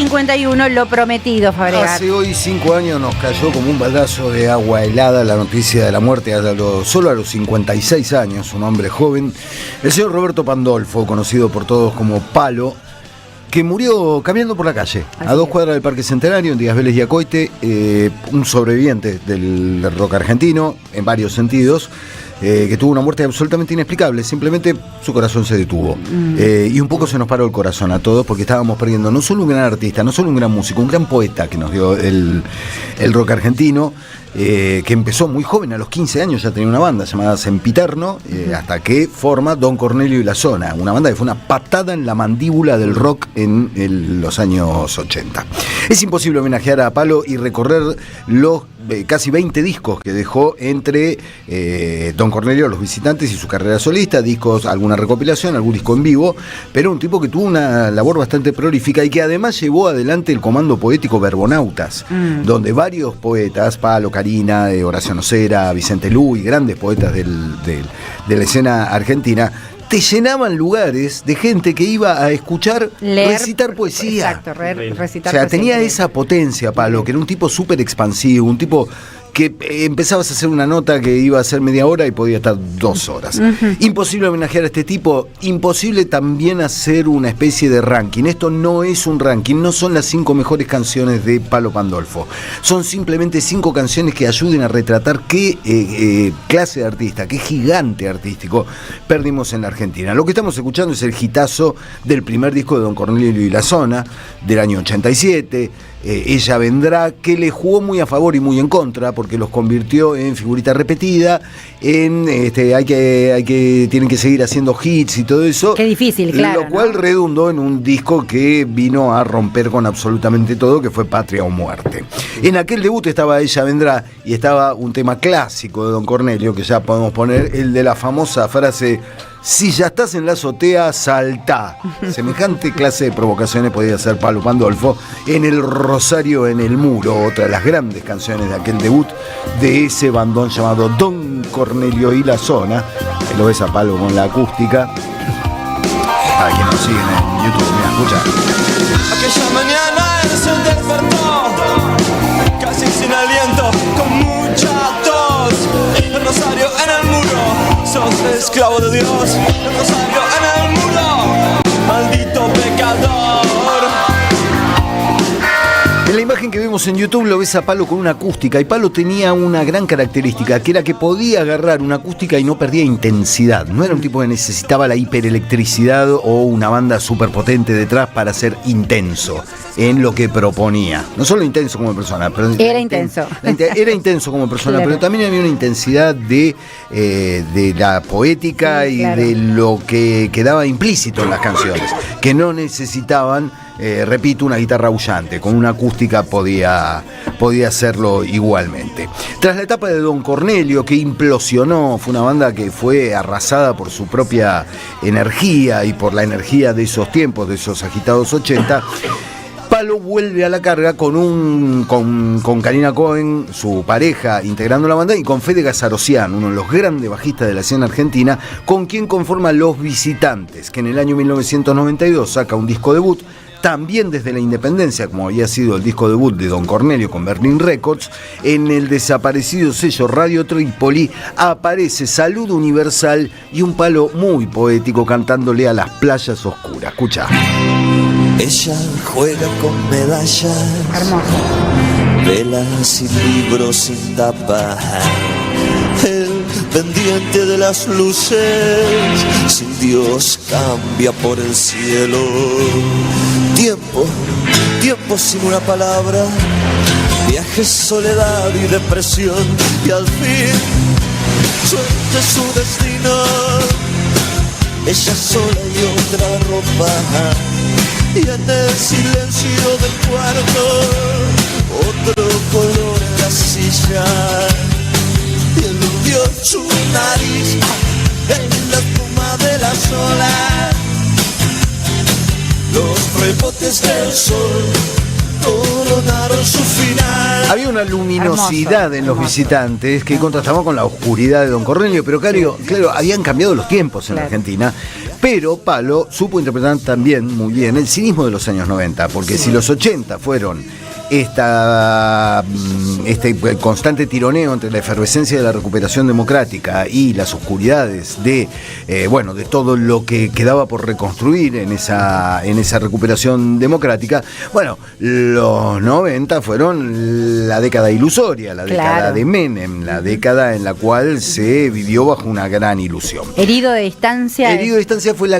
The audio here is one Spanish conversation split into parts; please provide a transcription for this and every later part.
11:51, lo prometido, Fabregat. Hace hoy 5 años nos cayó como un baldazo de agua helada la noticia de la muerte solo a los 56 años, un hombre joven, el señor Roberto Pandolfo, conocido por todos como Palo, que murió caminando por la calle, a 2 cuadras del Parque Centenario, en Díaz Vélez y Acoite, un sobreviviente del rock argentino, en varios sentidos, que tuvo una muerte absolutamente inexplicable, simplemente su corazón se detuvo. Y un poco se nos paró el corazón a todos, porque estábamos perdiendo no solo un gran artista, no solo un gran músico, un gran poeta que nos dio el rock argentino, que empezó muy joven, a los 15 años ya tenía una banda llamada Sempiterno, hasta que forma Don Cornelio y la Zona, una banda que fue una patada en la mandíbula del rock en los años 80. Es imposible homenajear a Palo y recorrer los casi 20 discos que dejó entre Don Cornelio, Los Visitantes y su carrera solista, discos, alguna recopilación, algún disco en vivo, pero un tipo que tuvo una labor bastante prolífica y que además llevó adelante el comando poético Verbonautas, donde varios poetas, Palo, Karina, Horacio Nocera, Vicente Luis, grandes poetas de la escena argentina, te llenaban lugares de gente que iba a escuchar recitar poesía. Exacto, recitar o sea, poesía. tenía esa potencia, Palo, que era un tipo súper expansivo, un tipo que empezabas a hacer una nota que iba a ser media hora y podía estar 2 horas. Imposible homenajear a este tipo, imposible también hacer una especie de ranking. Esto no es un ranking, no son las 5 mejores canciones de Palo Pandolfo. Son simplemente 5 canciones que ayuden a retratar qué clase de artista, qué gigante artístico perdimos en la Argentina. Lo que estamos escuchando es el hitazo del primer disco de Don Cornelio y la Zona, del año 87. Ella Vendrá, que le jugó muy a favor y muy en contra, porque los convirtió en figurita repetida, en tienen que seguir haciendo hits y todo eso. Qué difícil, claro. Lo cual redundó en un disco que vino a romper con absolutamente todo, que fue Patria o Muerte. En aquel debut estaba Ella Vendrá y estaba un tema clásico de Don Cornelio, que ya podemos poner, el de la famosa frase: si ya estás en la azotea, saltá. Semejante clase de provocaciones podía hacer Palo Pandolfo en El Rosario en el Muro, otra de las grandes canciones de aquel debut de ese bandón llamado Don Cornelio y la Zona. Ahí lo ves a Palo con la acústica. Para quienes nos siguen en YouTube, mira, escucha. Aquella mañana él se despertó, casi sin aliento, con mucha tos. El rosario en el muro, sos esclavo de Dios. El rosario en el muro, maldito pecador. En la imagen que vemos en YouTube lo ves a Palo con una acústica, y Palo tenía una gran característica, que era que podía agarrar una acústica y no perdía intensidad. No era un tipo que necesitaba la hiperelectricidad o una banda súper potente detrás para ser intenso en lo que proponía. No solo intenso como persona, pero era intenso. Era intenso como persona, claro. Pero también había una intensidad de la poética, sí, y claro, de lo que quedaba implícito en las canciones, que no necesitaban, repito, una guitarra aullante. Con una acústica podía hacerlo igualmente. Tras la etapa de Don Cornelio, que implosionó, fue una banda que fue arrasada por su propia energía y por la energía de esos tiempos, de esos agitados 80, Palo vuelve a la carga con Karina Cohen, su pareja, integrando la banda, y con Fede Gazarosian, uno de los grandes bajistas de la escena argentina, con quien conforma Los Visitantes, que en el año 1992 saca un disco debut, también desde la independencia, como había sido el disco debut de Don Cornelio con Berlin Records. En el desaparecido sello Radio Trípoli aparece Salud Universal y un Palo muy poético cantándole a las playas oscuras. Escucha. Ella juega con medallas, hermoso, velas y libros sin tapa. El pendiente de las luces, sin Dios cambia por el cielo. Tiempo sin una palabra, viajes, soledad y depresión. Y al fin, suerte su destino, ella sola y otra ropa. Y en el silencio del cuarto, otro color en la silla. Y él hundió su nariz en la espuma de las olas. Los rebotes del sol, todo perdonaron su final. Había una luminosidad Hermoso, en los hermoso. visitantes que contrastaba con la oscuridad de Don Cornelio, pero claro, habían cambiado los tiempos en la Claro. Argentina, pero Palo supo interpretar también muy bien el cinismo de los años 90, porque si los 80 fueron este constante tironeo entre la efervescencia de la recuperación democrática y las oscuridades de todo lo que quedaba por reconstruir en esa recuperación democrática, bueno, los 90 fueron la década ilusoria, la década Claro. de Menem, la década en la cual se vivió bajo una gran ilusión. Herido de distancia. Herido de distancia fue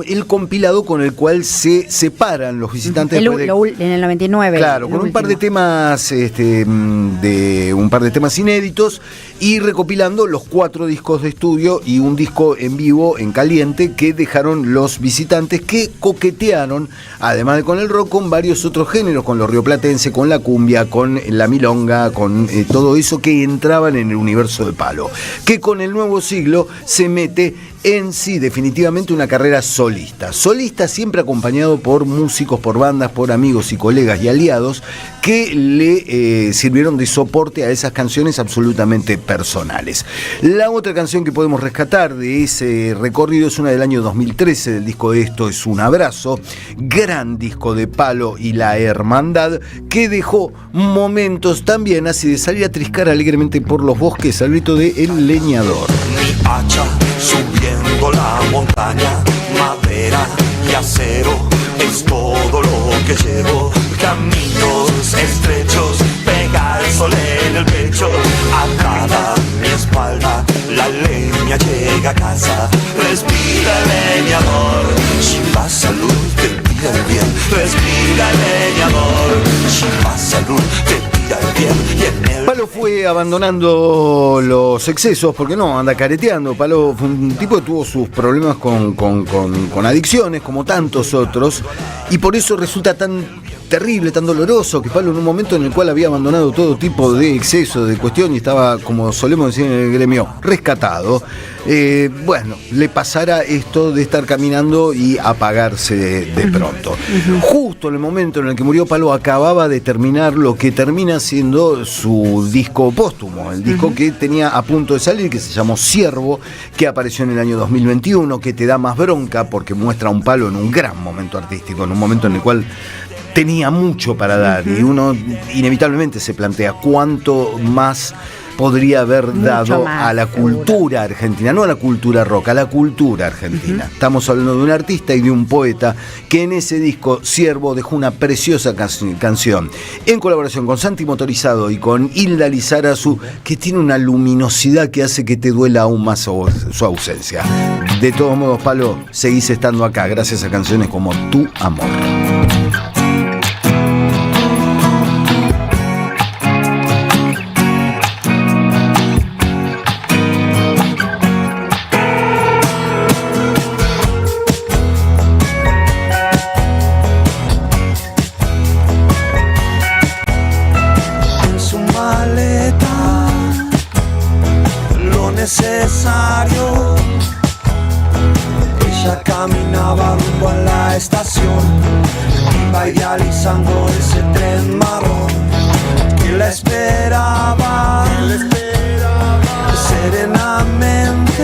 el compilado con el cual se separan los visitantes en después de- el 99. Claro, con un par de temas, un par de temas inéditos y recopilando los 4 discos de estudio y un disco en vivo en caliente que dejaron los visitantes, que coquetearon, además de con el rock, con varios otros géneros, con lo rioplatense, con la cumbia, con la milonga, con todo eso que entraban en el universo de Palo, que con el nuevo siglo se mete en sí definitivamente una carrera solista. Solista siempre acompañado por músicos, por bandas, por amigos y colegas y aliados que le sirvieron de soporte a esas canciones absolutamente personales. La otra canción que podemos rescatar de ese recorrido es una del año 2013, del disco Esto es un abrazo, gran disco de Palo y la Hermandad, que dejó momentos también así de salir a triscar alegremente por los bosques al grito de El Leñador. Mi hacha subiendo la montaña, madera y acero es todo lo que llevo. Caminos estrechos, pega el sol en el pecho, atada mi espalda, la leña llega a casa. Respira el leñador, Shiva salud, te pida el bien. Respira el leñador, Shiva salud, te pida el bien. Y en el Palo fue abandonando los excesos, porque no, anda careteando. Palo fue un tipo que tuvo sus problemas con adicciones, como tantos otros, y por eso resulta tan terrible, tan doloroso que Palo, en un momento en el cual había abandonado todo tipo de exceso, de cuestión, y estaba, como solemos decir en el gremio, rescatado, le pasara esto de estar caminando y apagarse de pronto. Justo en el momento en el que murió Palo, acababa de terminar lo que termina siendo su disco póstumo, el disco que tenía a punto de salir, que se llamó Ciervo, que apareció en el año 2021, que te da más bronca porque muestra a un Palo en un gran momento artístico, en un momento en el cual tenía mucho para dar, y uno inevitablemente se plantea cuánto más podría haber Mucho dado más, a la cultura argentina, no a la cultura rock, a la cultura argentina. Estamos hablando de un artista y de un poeta que en ese disco Ciervo dejó una preciosa canción en colaboración con Santi Motorizado y con Hilda Lizarazu, que tiene una luminosidad que hace que te duela aún más su ausencia. De todos modos, Palo, seguís estando acá gracias a canciones como Tu Amor. Necesario. Ella caminaba rumbo a la estación, iba idealizando ese tren marrón que la esperaba serenamente.